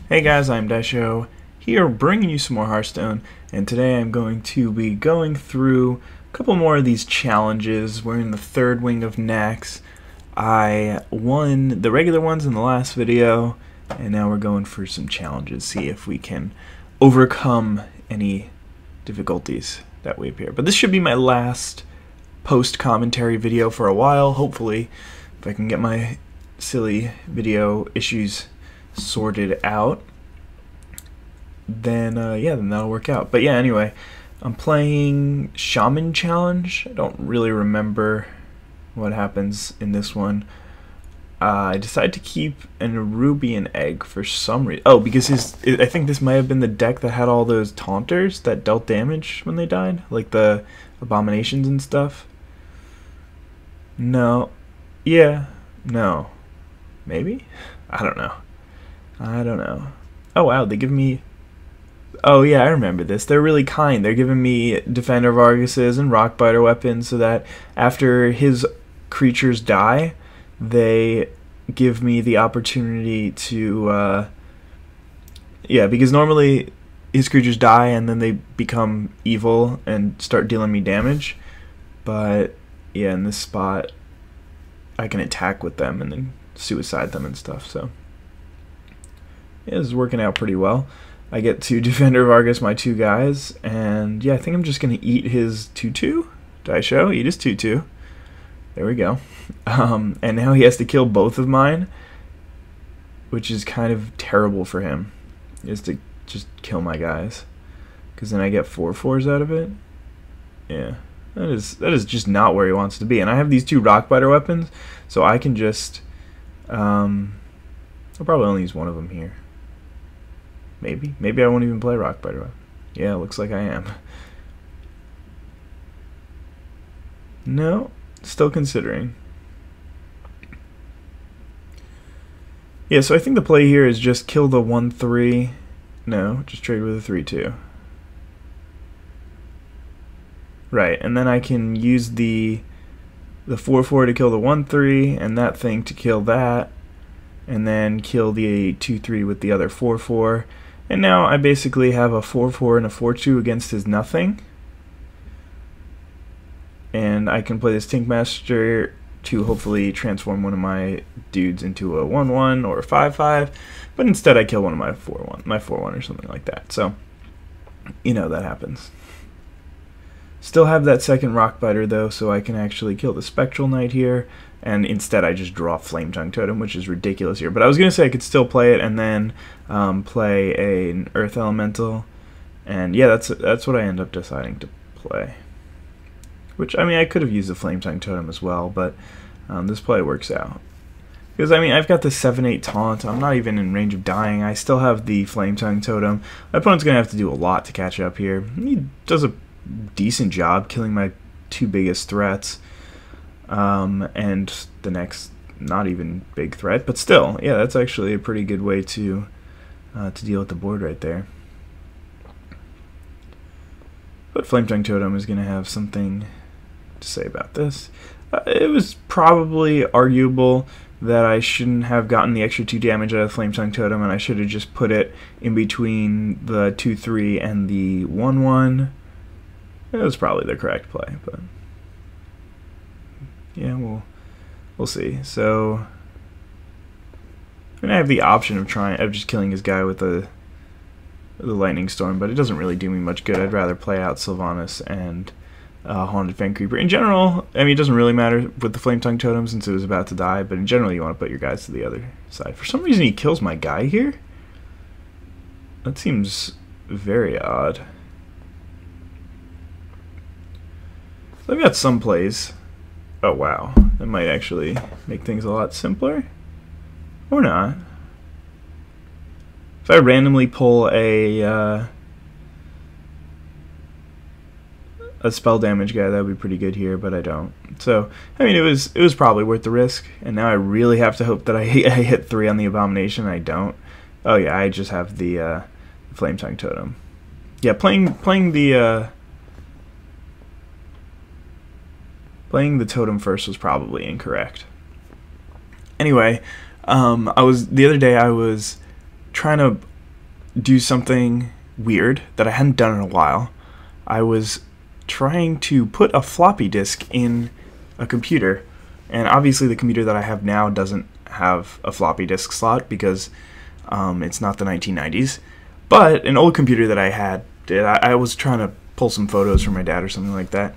Hey guys, I'm IzDaisho here bringing you some more Hearthstone, and today I'm going to be going through a couple more of these challenges. We're in the third wing of Nax. I won the regular ones in the last video, and now we're going for some challenges, see if we can overcome any difficulties that we appear. But this should be my last post-commentary video for a while, hopefully, if I can get my silly video issues sorted out, then then that'll work out. But yeah, anyway, I'm playing Shaman Challenge. I don't really remember what happens in this one. I decided to keep an Arubian egg for some reason. Oh, because I think this might have been the deck that had all those taunters that dealt damage when they died, like the abominations and stuff. No. Yeah. No. Maybe? I don't know. Oh wow, they give me... Oh yeah, I remember this. They're really kind. They're giving me Defender of Arguses and Rockbiter weapons so that after his creatures die, they give me the opportunity to... yeah, because normally his creatures die and then they become evil and start dealing me damage. But yeah, in this spot, I can attack with them and then suicide them and stuff, so... yeah, this is working out pretty well. I get to Defender of Argus my two guys, and yeah, I think I'm just going to eat his 2/2. IzDaisho, eat his 2/2. There we go. And now he has to kill both of mine, which is kind of terrible for him. He has to just kill my guys, because then I get 4/4s out of it. Yeah, that is just not where he wants to be. And I have these two Rockbiter weapons, so I can just... I'll probably only use one of them here. Maybe I won't even play Rockbiter. Yeah, looks like I am. No, still considering. Yeah, so I think the play here is just kill the 1/3. No, just trade with a 3/2. Right, and then I can use the 4/4 to kill the 1/3, and that thing to kill that, and then kill the 2/3 with the other 4/4. And now I basically have a 4/4 and a 4/2 against his nothing. And I can play this Tinkmaster to hopefully transform one of my dudes into a 1/1 or a 5/5. But instead I kill one of my 4/1 or something like that. So, you know, that happens. Still have that second Rockbiter though, so I can actually kill the Spectral Knight here. And instead I just draw Flametongue Totem, which is ridiculous here. But I was going to say I could still play it and then play an Earth Elemental. And yeah, that's what I end up deciding to play. Which, I mean, I could have used the Flametongue Totem as well, but this play works out. Because, I mean, I've got the 7/8 taunt. I'm not even in range of dying. I still have the Flametongue Totem. My opponent's going to have to do a lot to catch up here. He does a decent job killing my two biggest threats. And the next not even big threat, but still, yeah, that's actually a pretty good way to deal with the board right there. But Flametongue Totem is going to have something to say about this. It was probably arguable that I shouldn't have gotten the extra 2 damage out of Flametongue Totem, and I should have just put it in between the 2/3 and the 1/1. It was probably the correct play, but yeah, we'll see. So I have the option of just killing his guy with the Lightning Storm, but it doesn't really do me much good. I'd rather play out Sylvanas and Haunted Fang Creeper. In general, I mean, it doesn't really matter with the Flametongue Totem since it was about to die, but in general you want to put your guys to the other side. For some reason he kills my guy here. That seems very odd. So I've got some plays. Oh wow, that might actually make things a lot simpler. Or not. If I randomly pull a spell damage guy, that would be pretty good here, but I don't. So, I mean, it was probably worth the risk, and now I really have to hope that I hit 3 on the Abomination. I don't. Oh yeah, I just have the Flametongue Totem. Yeah, playing the totem first was probably incorrect. Anyway, the other day I was trying to do something weird that I hadn't done in a while. I was trying to put a floppy disk in a computer, and obviously the computer that I have now doesn't have a floppy disk slot because it's not the 1990s. But an old computer that I had did. I was trying to pull some photos from my dad or something like that.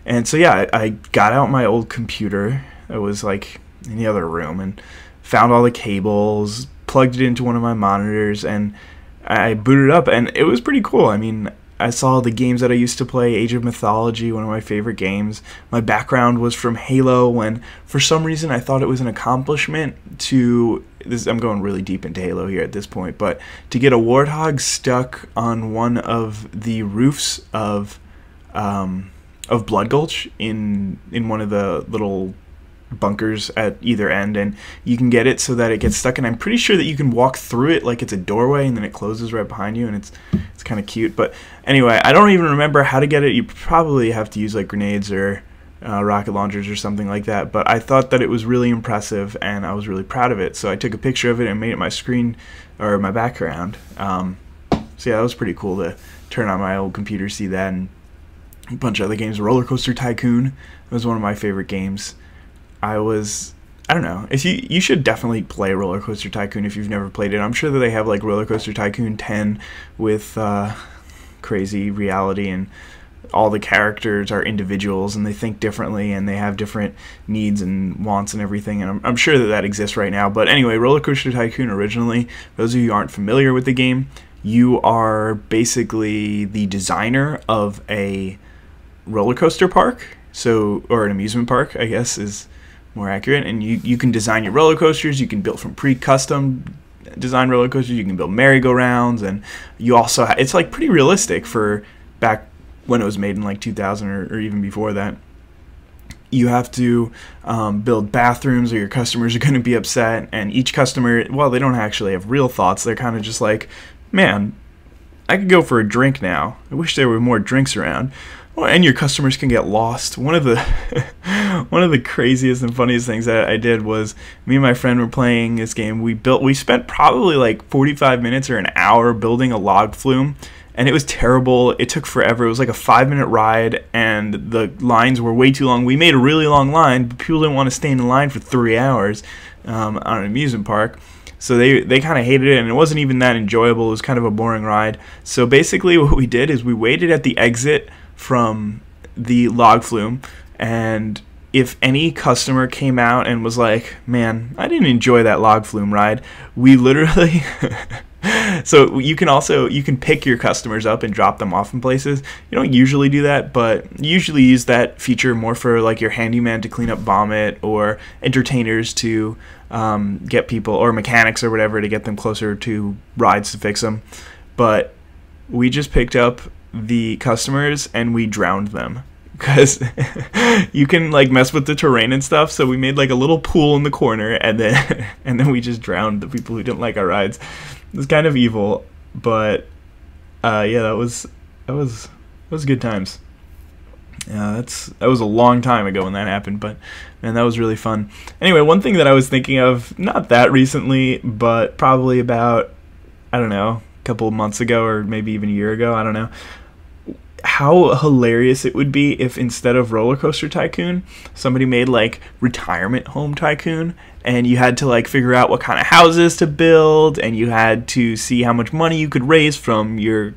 And so yeah, I got out my old computer. It was like in the other room, and found all the cables, plugged it into one of my monitors, and I booted up, and it was pretty cool. I mean, I saw the games that I used to play, Age of Mythology, one of my favorite games. My background was from Halo, when for some reason I thought it was an accomplishment to, I'm going really deep into Halo here at this point, but to get a warthog stuck on one of the roofs of Blood Gulch in one of the little bunkers at either end, and you can get it so that it gets stuck, and I'm pretty sure that you can walk through it like it's a doorway, and then it closes right behind you, and it's kind of cute. But anyway, I don't even remember how to get it. You probably have to use like grenades or rocket launchers or something like that, but I thought that it was really impressive, and I was really proud of it, so I took a picture of it and made it my screen, or my background. So yeah, that was pretty cool to turn on my old computer, see that, and a bunch of other games. Roller Coaster Tycoon was one of my favorite games. I don't know, if you should definitely play Roller Coaster Tycoon if you've never played it. I'm sure that they have like Roller Coaster Tycoon 10 with crazy reality, and all the characters are individuals and they think differently and they have different needs and wants and everything, and I'm sure that exists right now. But anyway, Roller Coaster Tycoon originally, for those of you who aren't familiar with the game, you are basically the designer of a roller coaster park, or an amusement park, I guess is more accurate, and you can design your roller coasters. You can build from pre-custom design roller coasters. You can build merry-go-rounds, and you also it's like pretty realistic for back when it was made in like 2000 or even before that. You have to build bathrooms, or your customers are going to be upset, and each customer, well, they don't actually have real thoughts. They're kind of just like, man, I could go for a drink now. I wish there were more drinks around. And your customers can get lost. One of the craziest and funniest things that I did was, me and my friend were playing this game. We spent probably like 45 minutes or an hour building a log flume, and it was terrible. It took forever. It was like a 5-minute ride, and the lines were way too long. We made a really long line, but people didn't want to stay in the line for 3 hours on an amusement park. So they kind of hated it, and it wasn't even that enjoyable. It was kind of a boring ride. So basically what we did is we waited at the exit from the log flume, and if any customer came out and was like, man, I didn't enjoy that log flume ride, we literally so you can pick your customers up and drop them off in places. You don't usually do that, but you usually use that feature more for like your handyman to clean up vomit, or entertainers to get people, or mechanics or whatever, to get them closer to rides to fix them. But we just picked up the customers and we drowned them, because you can like mess with the terrain and stuff. So we made like a little pool in the corner, and then we just drowned the people who didn't like our rides. It was kind of evil, but yeah, that was good times. That was a long time ago when that happened, but man, that was really fun. Anyway, one thing that I was thinking of, not that recently, but probably about, I don't know, a couple of months ago, or maybe even a year ago, I don't know, how hilarious it would be if instead of Roller Coaster Tycoon, somebody made like Retirement Home Tycoon, and you had to like figure out what kind of houses to build, and you had to see how much money you could raise from your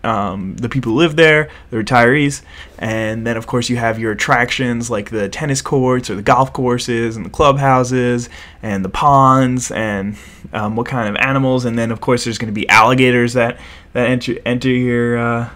the people who live there, the retirees, and then of course you have your attractions like the tennis courts or the golf courses and the clubhouses and the ponds, and what kind of animals, and then of course there's going to be alligators that enter your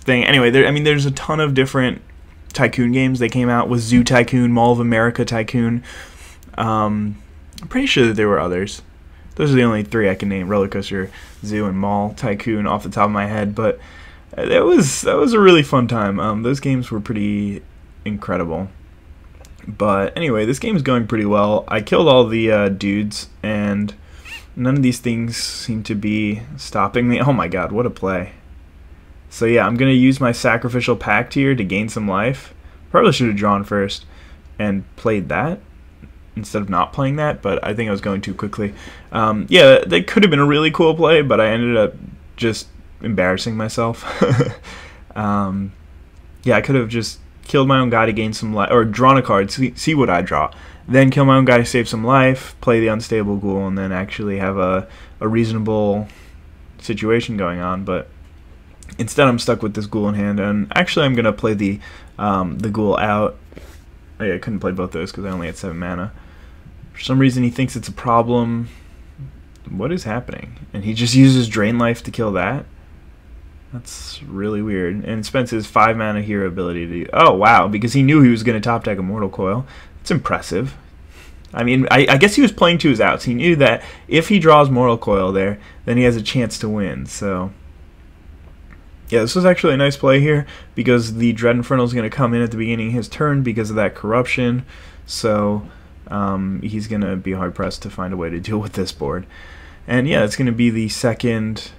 thing. Anyway, there's a ton of different Tycoon games. They came out with Zoo Tycoon, Mall of America Tycoon. I'm pretty sure that there were others. Those are the only 3 I can name: Roller Coaster, Zoo, and Mall Tycoon off the top of my head. But that was a really fun time. Those games were pretty incredible. But anyway, this game's going pretty well. I killed all the dudes, and none of these things seem to be stopping me. Oh my god, what a play. So yeah, I'm going to use my Sacrificial Pact here to gain some life. Probably should have drawn first and played that. instead of not playing that, but I think I was going too quickly. Yeah, that could have been a really cool play, but I ended up just embarrassing myself. Yeah, I could have just killed my own guy to gain some life, or drawn a card, see what I draw. Then kill my own guy to save some life, play the unstable ghoul, and then actually have a reasonable situation going on. But instead I'm stuck with this ghoul in hand, and actually I'm going to play the ghoul out. Oh, yeah, I couldn't play both those because I only had 7 mana. For some reason he thinks it's a problem. What is happening? And he just uses Drain Life to kill that? That's really weird. And spends his 5 mana hero ability to... Oh, wow, because he knew he was going to top deck Immortal Coil. It's impressive. I mean, I guess he was playing to his outs. He knew that if he draws Mortal Coil there, then he has a chance to win. So, yeah, this was actually a nice play here because the Dread Infernal is going to come in at the beginning of his turn because of that corruption. So, he's going to be hard-pressed to find a way to deal with this board. And, yeah, it's going to be the second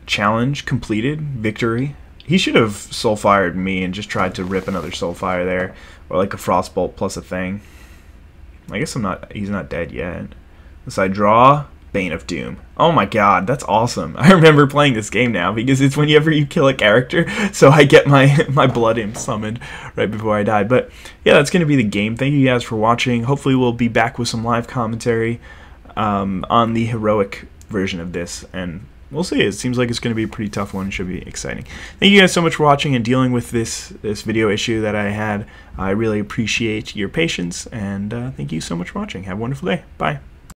challenge completed, victory. He should have Soulfired me and just tried to rip another Soulfire there, or like a Frostbolt plus a thing. I guess he's not dead yet. Unless I draw Bane of Doom. Oh my god, that's awesome. I remember playing this game now because it's whenever you kill a character, so I get my Blood Imp summoned right before I died. But yeah, that's going to be the game. Thank you guys for watching. Hopefully we'll be back with some live commentary on the heroic version of this, and we'll see. It seems like it's going to be a pretty tough one. It should be exciting. Thank you guys so much for watching and dealing with this video issue that I had. I really appreciate your patience, and thank you so much for watching. Have a wonderful day. Bye.